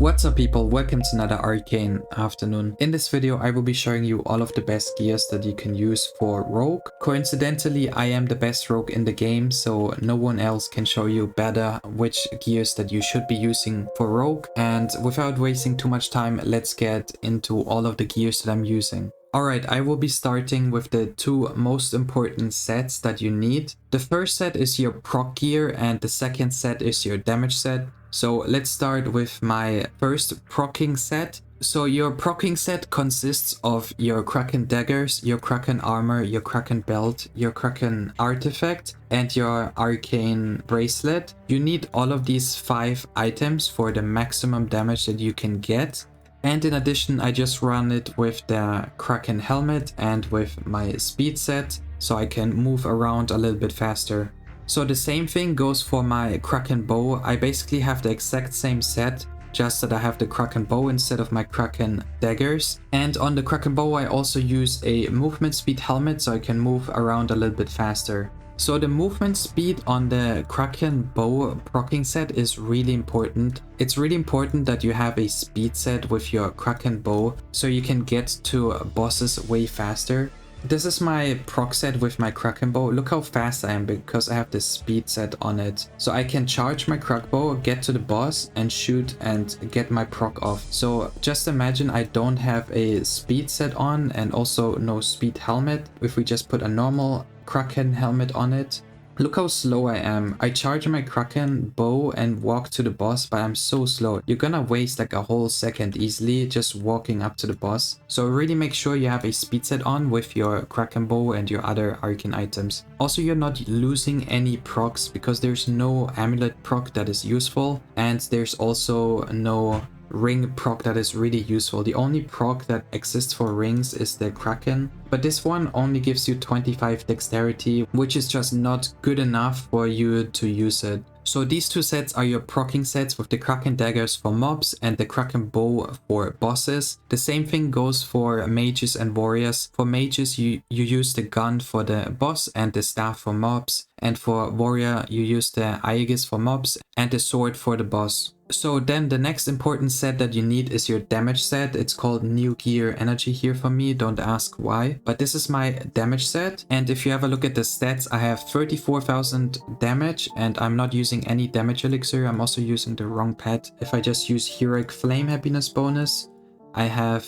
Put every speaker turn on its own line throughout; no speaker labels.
What's up people, welcome to another Arcane afternoon. In this video I will be showing you all of the best gears that you can use for Rogue. Coincidentally, I am the best Rogue in the game, so no one else can show you better which gears that you should be using for Rogue. And without wasting too much time, let's get into all of the gears that I'm using. Alright, I will be starting with the two most important sets that you need. The first set is your proc gear and the second set is your damage set. So let's start with my first procking set. So your procking set consists of your Kraken daggers, your Kraken armor, your Kraken belt, your Kraken artifact, and your Arcane bracelet. You need all of these 5 items for the maximum damage that you can get. And in addition, I just run it with the Kraken helmet and with my speed set, so I can move around a little bit faster. So the same thing goes for my Kraken bow. I basically have the exact same set, just that I have the Kraken bow instead of my Kraken daggers. And on the Kraken bow I also use a movement speed helmet, so I can move around a little bit faster. So the movement speed on the Kraken bow procking set is really important. It's really important that you have a speed set with your Kraken bow, so you can get to bosses way faster. This is my proc set with my Kraken bow. Look how fast I am because I have the speed set on it. So I can charge my Kraken bow, get to the boss and shoot and get my proc off. So just imagine I don't have a speed set on and also no speed helmet. If we just put a normal Kraken helmet on it. Look how slow I am. I charge my Kraken bow and walk to the boss, but I'm so slow. You're gonna waste like a whole second easily just walking up to the boss. So really make sure you have a speed set on with your Kraken bow and your other Arcane items. Also, you're not losing any procs because there's no amulet proc that is useful, and there's also no ring proc that is really useful. The only proc that exists for rings is the Kraken, but this one only gives you 25 dexterity, which is just not good enough for you to use it. So these two sets are your procking sets with the Kraken daggers for mobs and the Kraken bow for bosses. The same thing goes for mages and warriors. For mages you use the gun for the boss and the staff for mobs, and for warrior you use the aegis for mobs and the sword for the boss. So then the next important set that you need is your damage set. It's called New Gear Energy here for me, don't ask why. But this is my damage set, and if you have a look at the stats, I have 34,000 damage and I'm not using any damage elixir. I'm also using the wrong pet. If I just use Heroic Flame happiness bonus, I have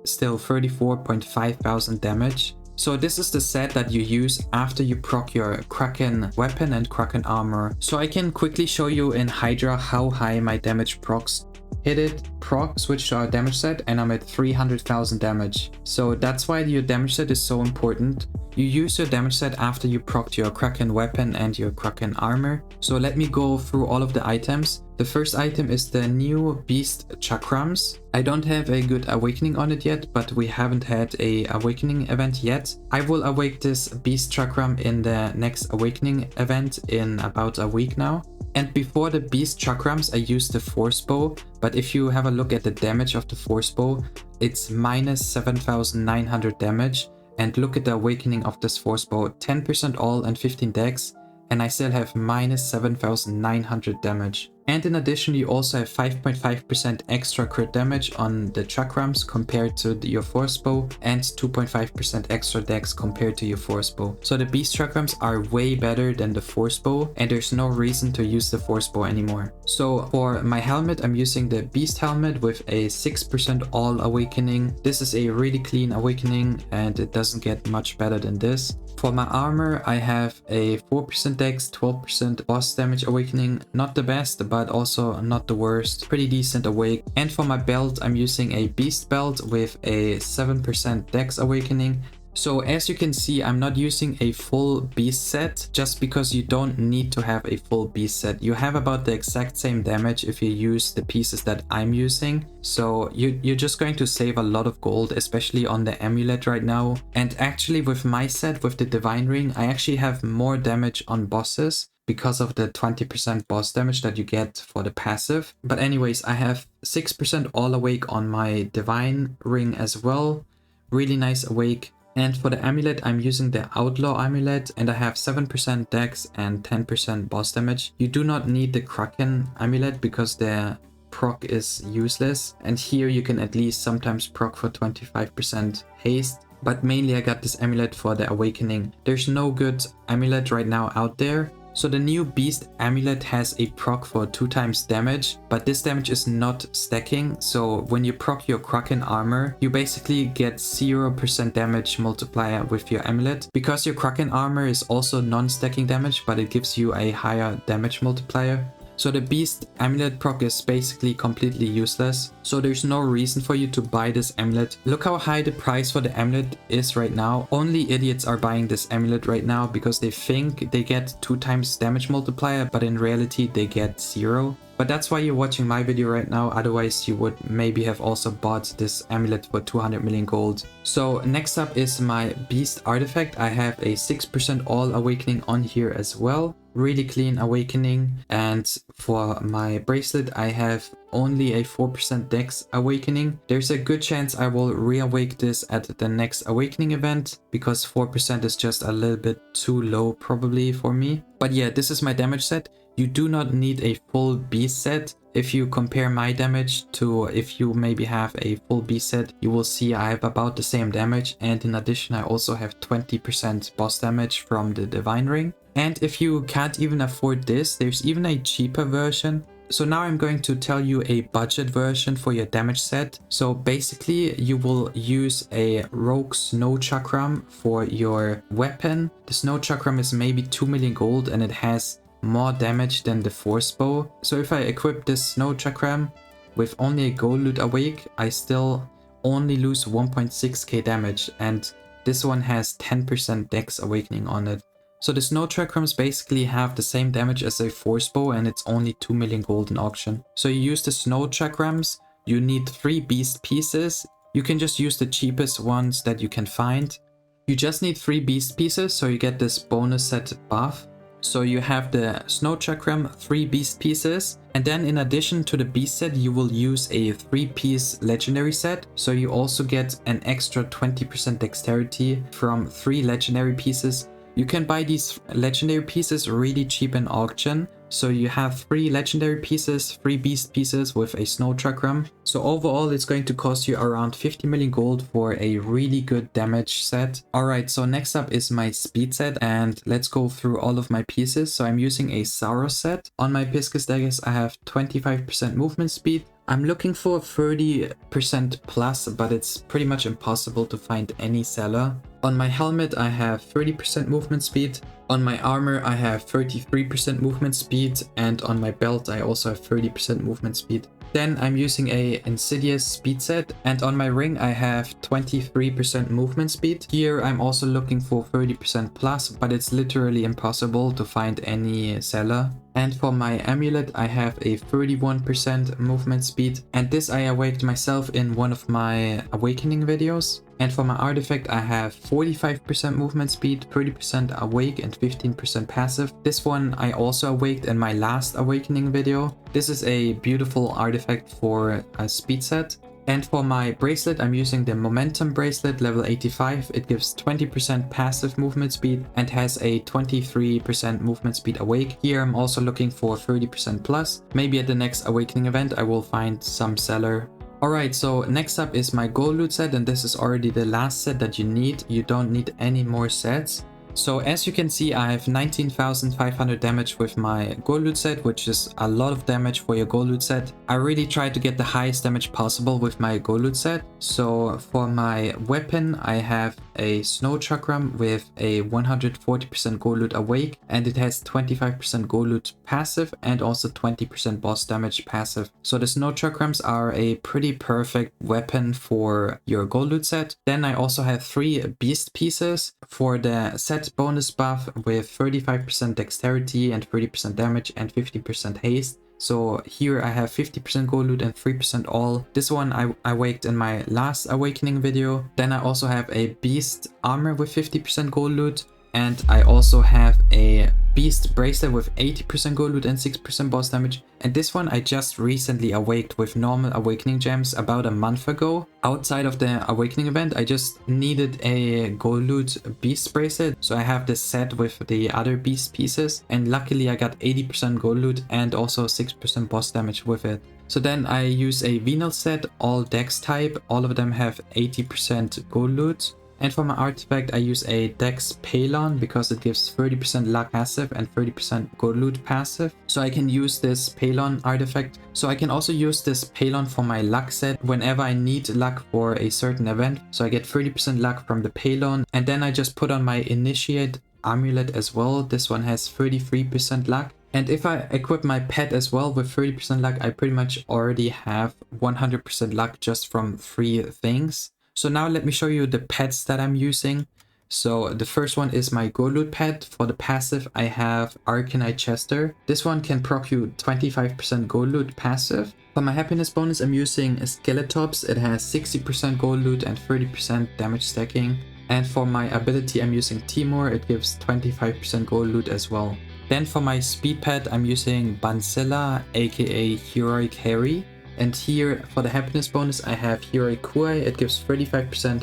still 34.5 thousand damage. So this is the set that you use after you proc your Kraken weapon and Kraken armor. So I can quickly show you in Hydra how high my damage procs. Hit it, proc, switch to our damage set, and I'm at 300,000 damage. So that's why your damage set is so important. You use your damage set after you procced your Kraken weapon and your Kraken armor. So let me go through all of the items. The first item is the new Beast Chakrams. I don't have a good awakening on it yet, but we haven't had a awakening event yet. I will awake this Beast Chakram in the next awakening event in about a week now. And before the Beast Chakrams, I used the Force Bow, but if you have a look at the damage of the Force Bow, it's minus 7,900 damage. And look at the awakening of this Force Bow, 10% all and 15 dex, and I still have minus 7,900 damage. And in addition, you also have 5.5% extra crit damage on the Chakrams compared to your Force Bow, and 2.5% extra dex compared to your Force Bow. So the Beast Chakrams are way better than the Force Bow, and there's no reason to use the Force Bow anymore. So for my helmet, I'm using the Beast Helmet with a 6% all awakening. This is a really clean awakening, and it doesn't get much better than this. For my armor, I have a 4% dex, 12% boss damage awakening. Not the best, but also not the worst. Pretty decent awake. And for my belt, I'm using a beast belt with a 7% dex awakening. So as you can see, I'm not using a full beast set just because you don't need to have a full beast set. You have about the exact same damage if you use the pieces that I'm using. So you're just going to save a lot of gold, especially on the amulet right now. And actually with my set, with the Divine Ring, I actually have more damage on bosses because of the 20% boss damage that you get for the passive. But anyways, I have 6% all awake on my Divine Ring as well. Really nice awake. And for the amulet, I'm using the Outlaw amulet, and I have 7% dex and 10% boss damage. You do not need the Kraken amulet because the proc is useless, and here you can at least sometimes proc for 25% haste. But mainly I got this amulet for the awakening. There's no good amulet right now out there. So the new beast amulet has a proc for 2 times damage, but this damage is not stacking. So when you proc your Kraken armor, you basically get 0% damage multiplier with your amulet. Because your Kraken armor is also non-stacking damage, but it gives you a higher damage multiplier. So the beast amulet proc is basically completely useless. So there's no reason for you to buy this amulet. Look how high the price for the amulet is right now. Only idiots are buying this amulet right now because they think they get 2 times damage multiplier, but in reality they get 0. But that's why you're watching my video right now, otherwise you would maybe have also bought this amulet for 200 million gold. So next up is my beast artifact. I have a 6% all awakening on here as well. Really clean awakening. And for my bracelet I have only a 4% dex awakening. There's a good chance I will reawake this at the next awakening event, because 4% is just a little bit too low probably for me. But yeah, this is my damage set. You do not need a full beast set. If you compare my damage to if you maybe have a full beast set, you will see I have about the same damage, and in addition I also have 20% boss damage from the divine ring. And if you can't even afford this, there's even a cheaper version. So now I'm going to tell you a budget version for your damage set. So basically you will use a rogue snow chakram for your weapon. The snow chakram is maybe 2 million gold and it has more damage than the force bow. So if I equip this snow chakram with only a gold loot awake, I still only lose 1.6k damage, and this one has 10% dex awakening on it. So the snow chakrams basically have the same damage as a force bow, and it's only 2 million gold in auction. So you use the snow chakrams, you need 3 beast pieces. You can just use the cheapest ones that you can find. You just need 3 beast pieces, so you get this bonus set buff. So you have the snow chakram, 3 beast pieces, and then in addition to the beast set you will use a 3-piece legendary set. So you also get an extra 20% dexterity from 3 legendary pieces. You can buy these legendary pieces really cheap in auction. So you have 3 legendary pieces, 3 beast pieces with a snow chakram. So overall it's going to cost you around 50 million gold for a really good damage set. Alright, so next up is my speed set, and let's go through all of my pieces. So I'm using a Saros set. On my Pisces daggers I have 25% movement speed. I'm looking for 30% plus, but it's pretty much impossible to find any seller. On my helmet I have 30% movement speed. On my armor I have 33% movement speed, and on my belt I also have 30% movement speed. Then I'm using a Insidious speed set, and on my ring I have 23% movement speed. Here I'm also looking for 30% plus, but it's literally impossible to find any seller. And for my amulet I have a 31% movement speed, and this I awaked myself in one of my awakening videos. And for my artifact I have 45% movement speed, 30% awake and 15% passive. This one I also awaked in my last awakening video. This is a beautiful artifact for a speed set. And for my bracelet I'm using the momentum bracelet level 85. It gives 20% passive movement speed and has a 23% movement speed awake. Here I'm also looking for 30% plus. Maybe at the next awakening event I will find some seller. Alright, so next up is my gold loot set, and this is already the last set that you need. You don't need any more sets. So as you can see, I have 19,500 damage with my gold loot set, which is a lot of damage for your gold loot set. I really try to get the highest damage possible with my gold loot set. So for my weapon, I have a snow chakram with a 140% gold loot awake, and it has 25% gold loot passive and also 20% boss damage passive. So the snow chakrams are a pretty perfect weapon for your gold loot set. Then I also have 3 beast pieces for the set bonus buff with 35% dexterity and 30% damage and 50% haste. So here I have 50% gold loot and 3% all. This one I awaked in my last awakening video. Then I also have a beast armor with 50% gold loot, and I also have a beast bracelet with 80% gold loot and 6% boss damage. And this one I just recently awaked with normal awakening gems about a month ago. Outside of the awakening event I just needed a gold loot beast bracelet, so I have this set with the other beast pieces, and luckily I got 80% gold loot and also 6% boss damage with it. So then I use a venal set, all dex type, all of them have 80% gold loot. And for my artifact I use a dex pylon because it gives 30% luck passive and 30% gold loot passive. So I can use this pylon artifact. So I can also use this pylon for my luck set whenever I need luck for a certain event. So I get 30% luck from the pylon, and then I just put on my initiate amulet as well. This one has 33% luck. And if I equip my pet as well with 30% luck, I pretty much already have 100% luck just from 3 things. So now let me show you the pets that I'm using. So the first one is my gold loot pet. For the passive I have Arcane Chester. This one can proc you 25% gold loot passive. For my happiness bonus I'm using Skeletops. It has 60% gold loot and 30% damage stacking. And for my ability I'm using Timur. It gives 25% gold loot as well. Then for my speed pet I'm using Bansilla, aka Heroic Harry. And here for the happiness bonus I have Heroic Kuai. It gives 35%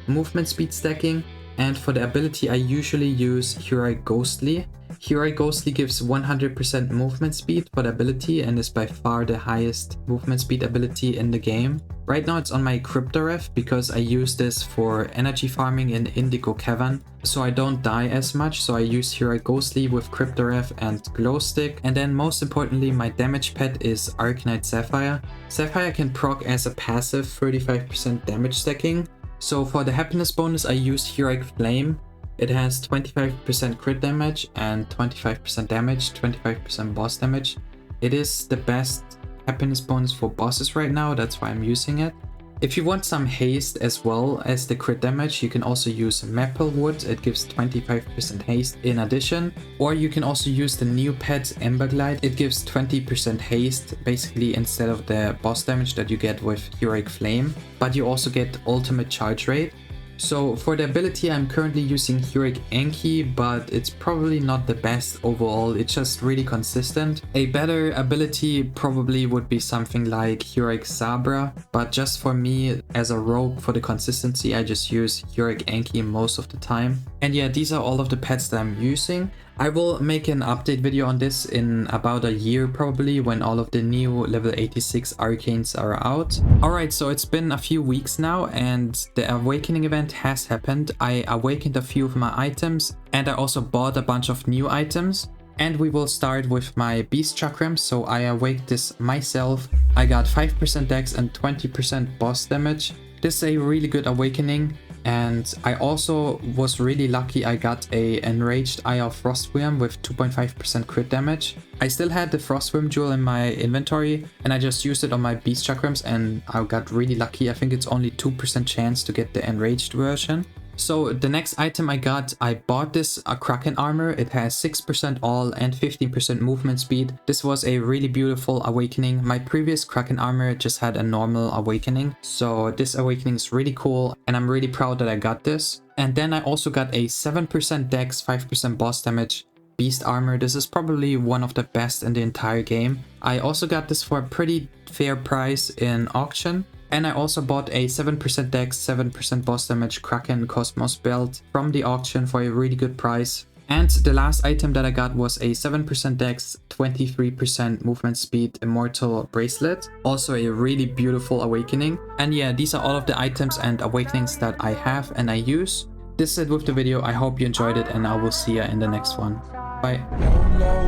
movement speed stacking. And for the ability I usually use Heroic Ghostly. Heroic Ghostly gives 100% movement speed for the ability and is by far the highest movement speed ability in the game. Right now it's on my Cryptoref because I use this for energy farming in Indigo Cavern, so I don't die as much. So I use Heroic Ghostly with Cryptoref and Glowstick. And then most importantly my damage pet is Arcanite Sapphire. Sapphire can proc as a passive 35% damage stacking. So for the happiness bonus I use Heroic Flame. It has 25% crit damage and 25% damage, 25% boss damage. It is the best happiness bonus for bosses right now, that's why I'm using it. If you want some haste as well as the crit damage, you can also use Maplewood. It gives 25% haste in addition. Or you can also use the new pet Emberglide. It gives 20% haste basically instead of the boss damage that you get with Heroic Flame. But you also get ultimate charge rate. So for the ability I'm currently using Heroic Enki, but it's probably not the best overall, it's just really consistent. A better ability probably would be something like Heroic Sabra, but just for me as a rogue for the consistency I just use Heroic Enki most of the time. And yeah, these are all of the pets that I'm using. I will make an update video on this in about a year probably when all of the new level 86 arcanes are out. Alright, so it's been a few weeks now and the awakening event has happened. I awakened a few of my items and I also bought a bunch of new items. And we will start with my beast chakram. So I awaked this myself. I got 5% dex and 20% boss damage. This is a really good awakening. And I also was really lucky. I got a enraged Eye of Frostworm with 2.5% crit damage. I still had the Frostworm jewel in my inventory and I just used it on my beast chakrams and I got really lucky. I think it's only 2% chance to get the enraged version. So the next item I bought this Kraken armor. It has 6% all and 15% movement speed. This was a really beautiful awakening. My previous Kraken armor just had a normal awakening. So this awakening is really cool and I'm really proud that I got this. And then I also got a 7% dex, 5% boss damage beast armor. This is probably one of the best in the entire game. I also got this for a pretty fair price in auction. And I also bought a 7% dex, 7% boss damage Kraken Cosmos belt from the auction for a really good price. And the last item that I got was a 7% dex, 23% movement speed immortal bracelet. Also a really beautiful awakening. And yeah, these are all of the items and awakenings that I have and I use. This is it with the video. I hope you enjoyed it and I will see you in the next one. Bye.